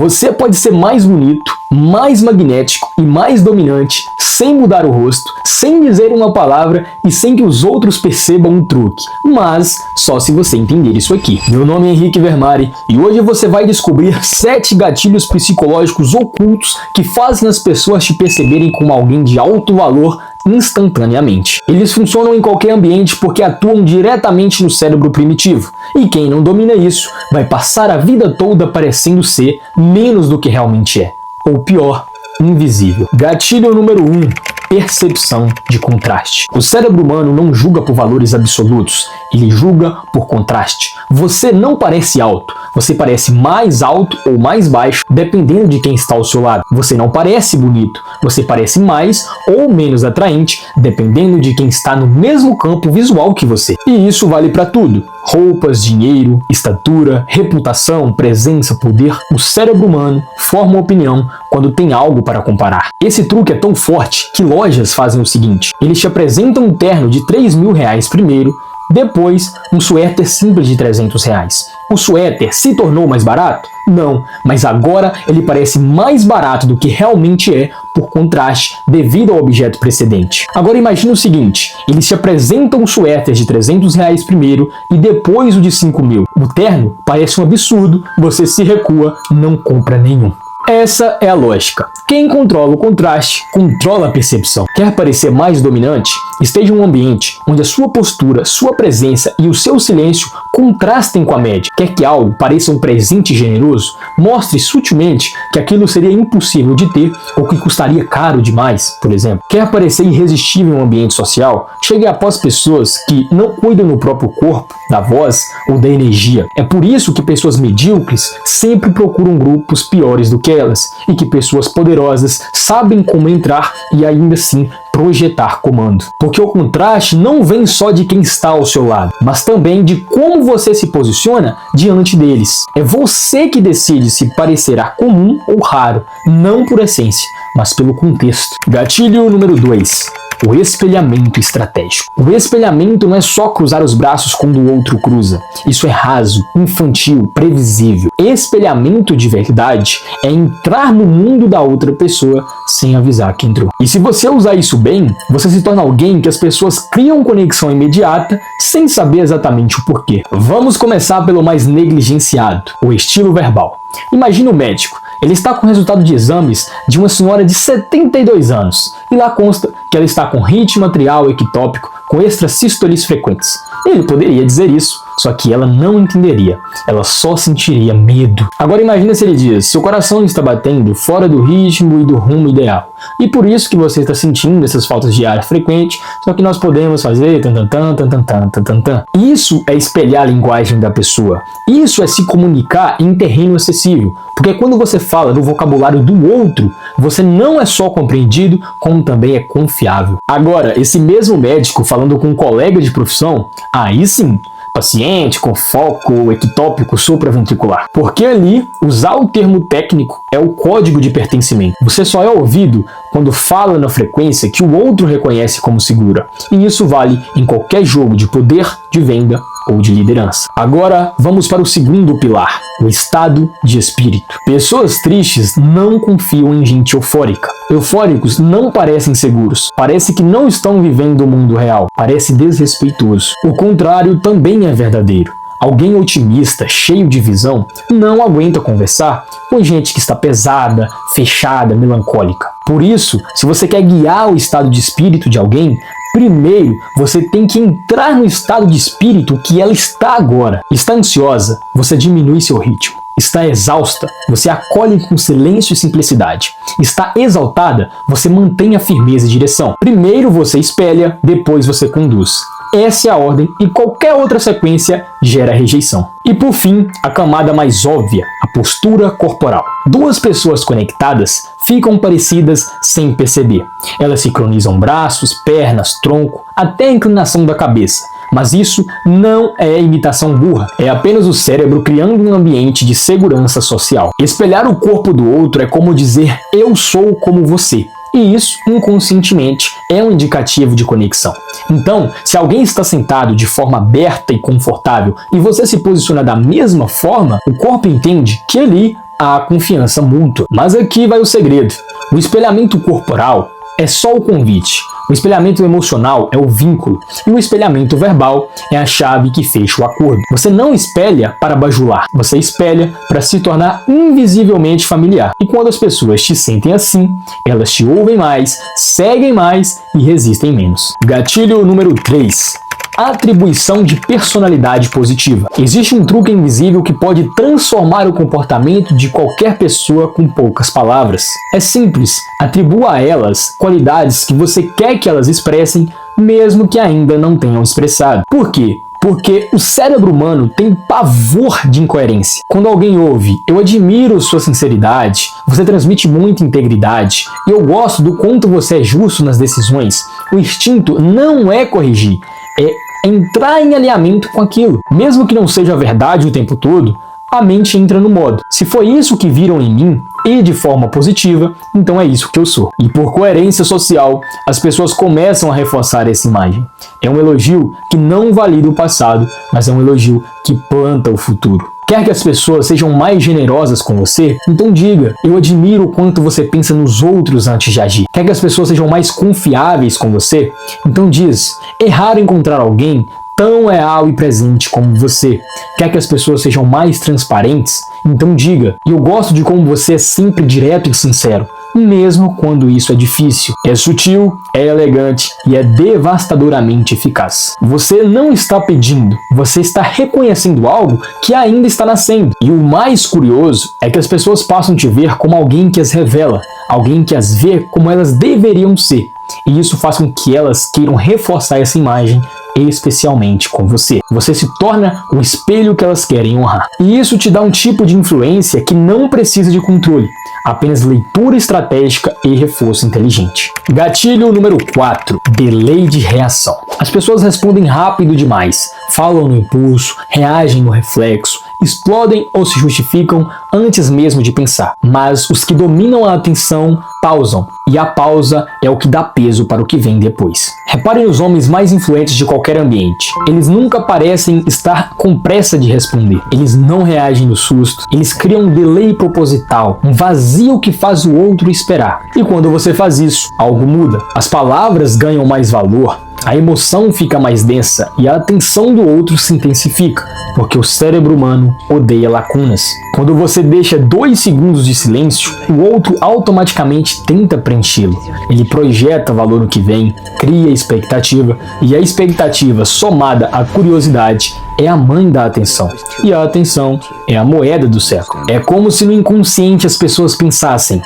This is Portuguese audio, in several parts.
Você pode ser mais bonito, mais magnético e mais dominante sem mudar o rosto, sem dizer uma palavra e sem que os outros percebam um truque, mas só se você entender isso aqui. Meu nome é Henrique Vermari e hoje você vai descobrir 7 gatilhos psicológicos ocultos que fazem as pessoas te perceberem como alguém de alto valor instantaneamente. Eles funcionam em qualquer ambiente porque atuam diretamente no cérebro primitivo, e quem não domina isso vai passar a vida toda parecendo ser menos do que realmente é, ou pior, invisível. Gatilho número 1. Percepção de contraste. O cérebro humano não julga por valores absolutos, ele julga por contraste. Você não parece alto, você parece mais alto ou mais baixo, dependendo de quem está ao seu lado. Você não parece bonito, você parece mais ou menos atraente, dependendo de quem está no mesmo campo visual que você. E isso vale para tudo. Roupas, dinheiro, estatura, reputação, presença, poder. O cérebro humano forma uma opinião quando tem algo para comparar. Esse truque é tão forte que lojas fazem o seguinte: eles te apresentam um terno de R$3.000 primeiro, depois um suéter simples de R$300. O suéter se tornou mais barato? Não, mas agora ele parece mais barato do que realmente é por contraste devido ao objeto precedente. Agora imagine o seguinte: eles te apresentam um suéter de R$300 primeiro e depois o de 5.000. O terno parece um absurdo, você se recua, não compra nenhum. Essa é a lógica. Quem controla o contraste, controla a percepção. Quer parecer mais dominante? Esteja em um ambiente onde a sua postura, sua presença e o seu silêncio contrastem com a média. Quer que algo pareça um presente generoso? Mostre sutilmente que aquilo seria impossível de ter ou que custaria caro demais, por exemplo. Quer parecer irresistível em um ambiente social? Chegue após pessoas que não cuidam do próprio corpo, da voz ou da energia. É por isso que pessoas medíocres sempre procuram grupos piores do que elas, e que pessoas poderosas sabem como entrar e ainda assim projetar comando. Porque o contraste não vem só de quem está ao seu lado, mas também de como você se posiciona diante deles. É você que decide se parecerá comum ou raro, não por essência, mas pelo contexto. Gatilho número 2. O espelhamento estratégico. O espelhamento não é só cruzar os braços quando o outro cruza. Isso é raso, infantil, previsível. Espelhamento de verdade é entrar no mundo da outra pessoa sem avisar que entrou. E se você usar isso bem, você se torna alguém que as pessoas criam conexão imediata sem saber exatamente o porquê. Vamos começar pelo mais negligenciado, o estilo verbal. Imagine o médico. Ele está com o resultado de exames de uma senhora de 72 anos e lá consta que ela está com ritmo atrial ectópico com extrasístoles frequentes. Ele poderia dizer isso, só que ela não entenderia. Ela só sentiria medo. Agora imagina se ele diz: seu coração está batendo fora do ritmo e do rumo ideal. E por isso que você está sentindo essas faltas de ar frequente, só que nós podemos fazer tan tan tan tan tan tan tan tan tan. Isso é espelhar a linguagem da pessoa. Isso é se comunicar em terreno acessível. Porque quando você fala do vocabulário do outro, você não é só compreendido, como também é confiável. Agora, esse mesmo médico falando com um colega de profissão, aí sim, paciente com foco ectópico supraventricular. Porque ali, usar o termo técnico é o código de pertencimento. Você só é ouvido quando fala na frequência que o outro reconhece como segura. E isso vale em qualquer jogo de poder, de venda ou de liderança. Agora, vamos para o segundo pilar, o estado de espírito. Pessoas tristes não confiam em gente eufórica. Eufóricos não parecem seguros. Parece que não estão vivendo o mundo real. Parece desrespeitoso. O contrário também é verdadeiro. Alguém otimista, cheio de visão, não aguenta conversar com gente que está pesada, fechada, melancólica. Por isso, se você quer guiar o estado de espírito de alguém, primeiro, você tem que entrar no estado de espírito que ela está agora. Está ansiosa? Você diminui seu ritmo. Está exausta? Você acolhe com silêncio e simplicidade. Está exaltada? Você mantém a firmeza e direção. Primeiro você espelha, depois você conduz. Essa é a ordem e qualquer outra sequência gera rejeição. E por fim, a camada mais óbvia, a postura corporal. Duas pessoas conectadas ficam parecidas sem perceber. Elas sincronizam braços, pernas, tronco, até a inclinação da cabeça. Mas isso não é imitação burra, é apenas o cérebro criando um ambiente de segurança social. Espelhar o corpo do outro é como dizer eu sou como você. E isso, inconscientemente, é um indicativo de conexão. Então, se alguém está sentado de forma aberta e confortável e você se posiciona da mesma forma, o corpo entende que ali há confiança mútua. Mas aqui vai o segredo. O espelhamento corporal é só o convite. O espelhamento emocional é o vínculo. E o espelhamento verbal é a chave que fecha o acordo. Você não espelha para bajular. Você espelha para se tornar invisivelmente familiar. E quando as pessoas te sentem assim, elas te ouvem mais, seguem mais e resistem menos. Gatilho número 3. Atribuição de personalidade positiva. Existe um truque invisível que pode transformar o comportamento de qualquer pessoa com poucas palavras. É simples, atribua a elas qualidades que você quer que elas expressem, mesmo que ainda não tenham expressado. Por quê? Porque o cérebro humano tem pavor de incoerência. Quando alguém ouve, eu admiro sua sinceridade, você transmite muita integridade, e eu gosto do quanto você é justo nas decisões, o instinto não é corrigir, é entrar em alinhamento com aquilo. Mesmo que não seja verdade o tempo todo, a mente entra no modo. Se foi isso que viram em mim, e de forma positiva, então é isso que eu sou. E por coerência social, as pessoas começam a reforçar essa imagem. É um elogio que não valida o passado, mas é um elogio que planta o futuro. Quer que as pessoas sejam mais generosas com você? Então diga, eu admiro o quanto você pensa nos outros antes de agir. Quer que as pessoas sejam mais confiáveis com você? Então diz, é raro encontrar alguém tão leal e presente como você. Quer que as pessoas sejam mais transparentes? Então diga, eu gosto de como você é sempre direto e sincero, mesmo quando isso é difícil. É sutil, é elegante e é devastadoramente eficaz. Você não está pedindo, você está reconhecendo algo que ainda está nascendo. E o mais curioso é que as pessoas passam a te ver como alguém que as revela, alguém que as vê como elas deveriam ser. E isso faz com que elas queiram reforçar essa imagem, especialmente com você. Você se torna o espelho que elas querem honrar. E isso te dá um tipo de influência que não precisa de controle, apenas leitura estratégica e reforço inteligente. Gatilho número 4. Delay de reação. As pessoas respondem rápido demais, falam no impulso, reagem no reflexo, explodem ou se justificam antes mesmo de pensar. Mas os que dominam a atenção pausam, e a pausa é o que dá peso para o que vem depois. Reparem nos homens mais influentes de qualquer ambiente. Eles nunca parecem estar com pressa de responder. Eles não reagem no susto. Eles criam um delay proposital, um vazio que faz o outro esperar. E quando você faz isso, algo muda. As palavras ganham mais valor, a emoção fica mais densa e a atenção do outro se intensifica, porque o cérebro humano odeia lacunas. Quando você deixa 2 segundos de silêncio, o outro automaticamente tenta preenchê-lo. Ele projeta valor no que vem, cria expectativa, e a expectativa somada à curiosidade é a mãe da atenção. E a atenção é a moeda do século. É como se no inconsciente as pessoas pensassem: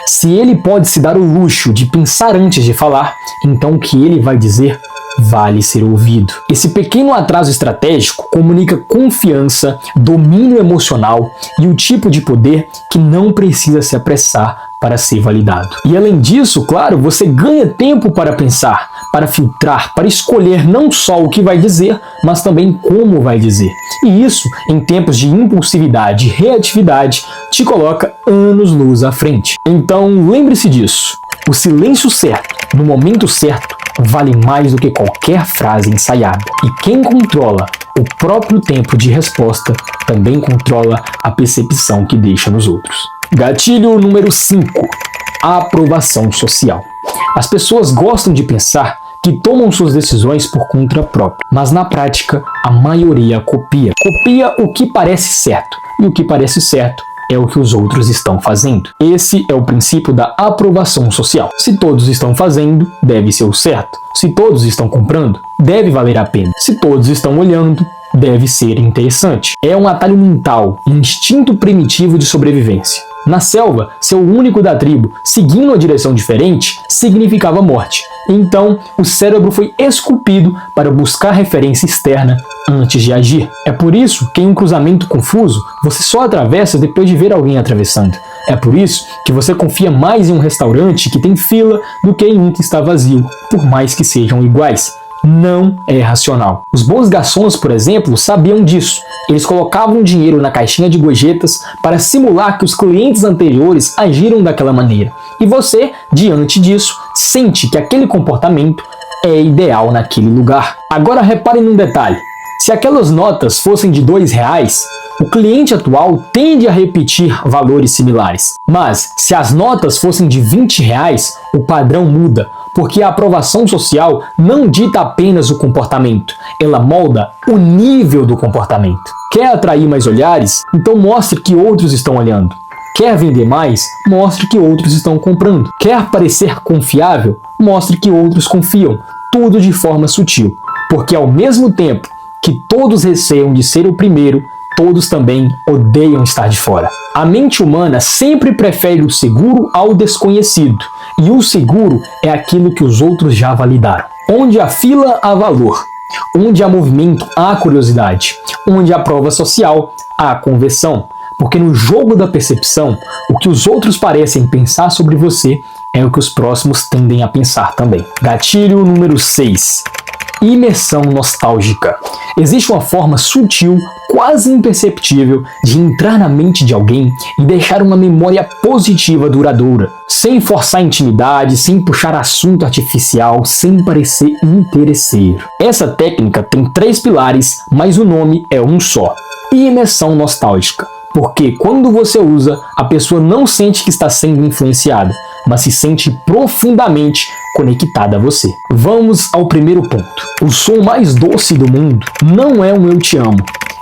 se ele pode se dar o luxo de pensar antes de falar, então o que ele vai dizer vale ser ouvido. Esse pequeno atraso estratégico comunica confiança, domínio emocional e o tipo de poder que não precisa se apressar para ser validado. E além disso, claro, você ganha tempo para pensar, para filtrar, para escolher não só o que vai dizer, mas também como vai dizer. E isso, em tempos de impulsividade e reatividade, te coloca anos-luz à frente. Então, lembre-se disso. O silêncio certo, no momento certo, vale mais do que qualquer frase ensaiada. E quem controla o próprio tempo de resposta também controla a percepção que deixa nos outros. Gatilho número 5. A aprovação social. As pessoas gostam de pensar que tomam suas decisões por conta própria, mas na prática a maioria copia. Copia o que parece certo, e o que parece certo é o que os outros estão fazendo. Esse é o princípio da aprovação social. Se todos estão fazendo, deve ser o certo. Se todos estão comprando, deve valer a pena. Se todos estão olhando, deve ser interessante. É um atalho mental, um instinto primitivo de sobrevivência. Na selva, ser o único da tribo seguindo uma direção diferente significava morte. Então, o cérebro foi esculpido para buscar referência externa antes de agir. É por isso que em um cruzamento confuso, você só atravessa depois de ver alguém atravessando. É por isso que você confia mais em um restaurante que tem fila do que em um que está vazio, por mais que sejam iguais. Não é racional. Os bons garçons, por exemplo, sabiam disso. Eles colocavam dinheiro na caixinha de gorjetas para simular que os clientes anteriores agiram daquela maneira. E você, diante disso, sente que aquele comportamento é ideal naquele lugar. Agora repare num detalhe. Se aquelas notas fossem de R$2, O cliente atual tende a repetir valores similares. Mas, se as notas fossem de R$20, o padrão muda, porque a aprovação social não dita apenas o comportamento, ela molda o nível do comportamento. Quer atrair mais olhares? Então mostre que outros estão olhando. Quer vender mais? Mostre que outros estão comprando. Quer parecer confiável? Mostre que outros confiam. Tudo de forma sutil, porque ao mesmo tempo que todos receiam de ser o primeiro, todos também odeiam estar de fora. A mente humana sempre prefere o seguro ao desconhecido, e o seguro é aquilo que os outros já validaram. Onde há fila, há valor. Onde há movimento, há curiosidade. Onde há prova social, há conversão. Porque no jogo da percepção, o que os outros parecem pensar sobre você é o que os próximos tendem a pensar também. Gatilho número 6. Imersão nostálgica. Existe uma forma sutil, quase imperceptível, de entrar na mente de alguém e deixar uma memória positiva duradoura, sem forçar intimidade, sem puxar assunto artificial, sem parecer interesseiro. Essa técnica tem 3 pilares, mas o nome é um só: imersão nostálgica. Porque quando você usa, a pessoa não sente que está sendo influenciada, mas se sente profundamente conectada a você. Vamos ao primeiro ponto. O som mais doce do mundo não é um eu te amo,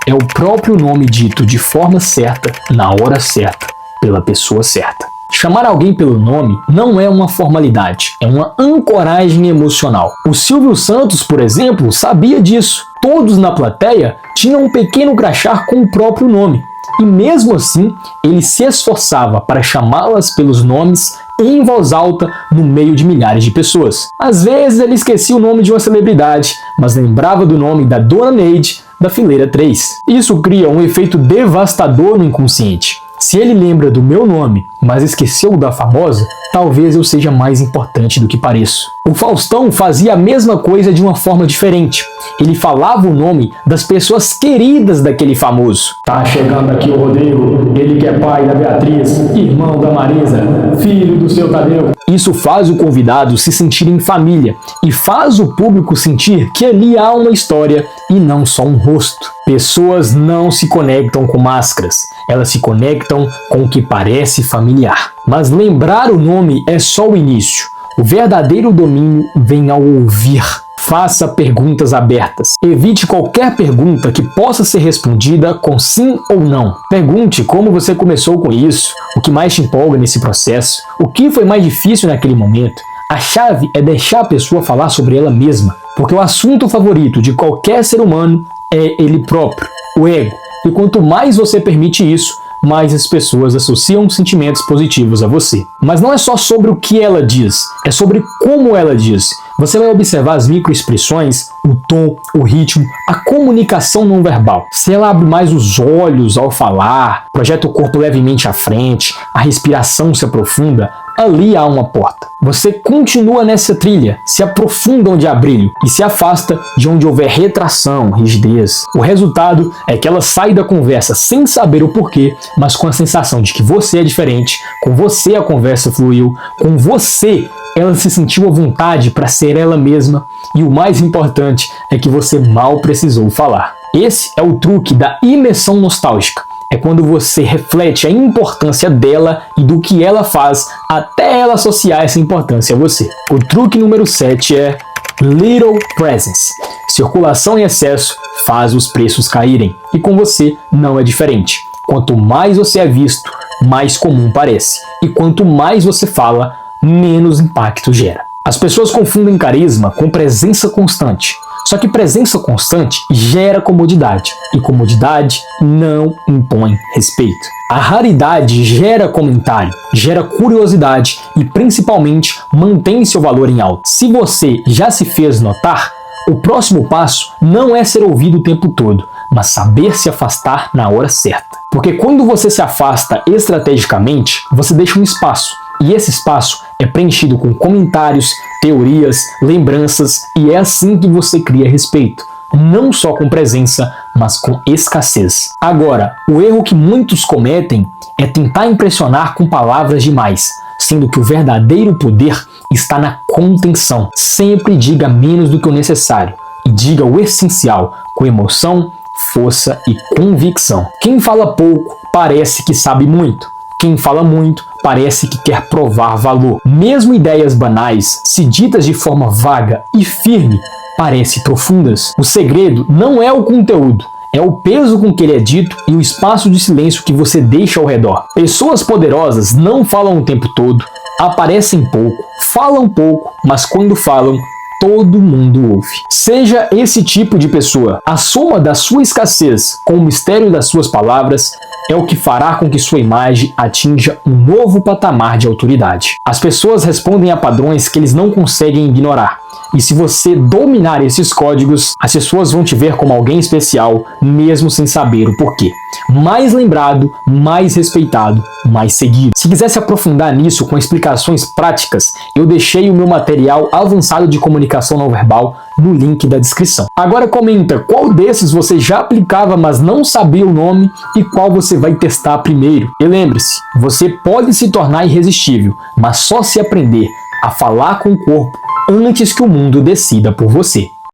é o próprio nome dito de forma certa, na hora certa, pela pessoa certa. Chamar alguém pelo nome não é uma formalidade, é uma ancoragem emocional. O Silvio Santos, por exemplo, sabia disso. Todos na plateia tinham um pequeno crachá com o próprio nome. E mesmo assim, ele se esforçava para chamá-las pelos nomes em voz alta no meio de milhares de pessoas. Às vezes ele esquecia o nome de uma celebridade, mas lembrava do nome da Dona Neide da fileira 3. Isso cria um efeito devastador no inconsciente. Se ele lembra do meu nome, mas esqueceu da famosa, talvez eu seja mais importante do que pareço. O Faustão fazia a mesma coisa de uma forma diferente. Ele falava o nome das pessoas queridas daquele famoso. Tá chegando aqui o Rodrigo, ele que é pai da Beatriz, irmão da Marisa, filho do seu Tadeu. Isso faz o convidado se sentir em família e faz o público sentir que ali há uma história e não só um rosto. Pessoas não se conectam com máscaras, elas se conectam com o que parece familiar. Mas lembrar o nome é só o início. O verdadeiro domínio vem ao ouvir. Faça perguntas abertas. Evite qualquer pergunta que possa ser respondida com sim ou não. Pergunte como você começou com isso, o que mais te empolga nesse processo, o que foi mais difícil naquele momento. A chave é deixar a pessoa falar sobre ela mesma, porque o assunto favorito de qualquer ser humano é ele próprio, o ego. E quanto mais você permite isso, mais as pessoas associam sentimentos positivos a você. Mas não é só sobre o que ela diz, é sobre como ela diz. Você vai observar as microexpressões, o tom, o ritmo, a comunicação não verbal. Se ela abre mais os olhos ao falar, projeta o corpo levemente à frente, a respiração se aprofunda, ali há uma porta. Você continua nessa trilha, se aprofunda onde há brilho e se afasta de onde houver retração, rigidez. O resultado é que ela sai da conversa sem saber o porquê, mas com a sensação de que você é diferente, com você a conversa fluiu, com você ela se sentiu à vontade para ser ela mesma e o mais importante é que você mal precisou falar. Esse é o truque da imersão nostálgica. É quando você reflete a importância dela e do que ela faz até ela associar essa importância a você. O truque número 7 é Little Presence. Circulação em excesso faz os preços caírem e com você não é diferente. Quanto mais você é visto, mais comum parece. E quanto mais você fala, menos impacto gera. As pessoas confundem carisma com presença constante. Só que presença constante gera comodidade, e comodidade não impõe respeito. A raridade gera comentário, gera curiosidade e principalmente mantém seu valor em alta. Se você já se fez notar, o próximo passo não é ser ouvido o tempo todo, mas saber se afastar na hora certa. Porque quando você se afasta estrategicamente, você deixa um espaço. E esse espaço é preenchido com comentários, teorias, lembranças e é assim que você cria respeito. Não só com presença, mas com escassez. Agora, o erro que muitos cometem é tentar impressionar com palavras demais, sendo que o verdadeiro poder está na contenção. Sempre diga menos do que o necessário e diga o essencial, com emoção força e convicção. Quem fala pouco parece que sabe muito. Quem fala muito parece que quer provar valor. Mesmo ideias banais, se ditas de forma vaga e firme, parecem profundas. O segredo não é o conteúdo, é o peso com que ele é dito e o espaço de silêncio que você deixa ao redor. Pessoas poderosas não falam o tempo todo, aparecem pouco, falam pouco, mas quando falam, todo mundo ouve. Seja esse tipo de pessoa. A soma da sua escassez com o mistério das suas palavras é o que fará com que sua imagem atinja um novo patamar de autoridade. As pessoas respondem a padrões que eles não conseguem ignorar. E se você dominar esses códigos, as pessoas vão te ver como alguém especial, mesmo sem saber o porquê. Mais lembrado, mais respeitado, mais seguido. Se quiser se aprofundar nisso com explicações práticas, eu deixei o meu material avançado de comunicação não verbal no link da descrição. Agora comenta qual desses você já aplicava, mas não sabia o nome, e qual você vai testar primeiro. E lembre-se, você pode se tornar irresistível, mas só se aprender a falar com o corpo antes que o mundo decida por você.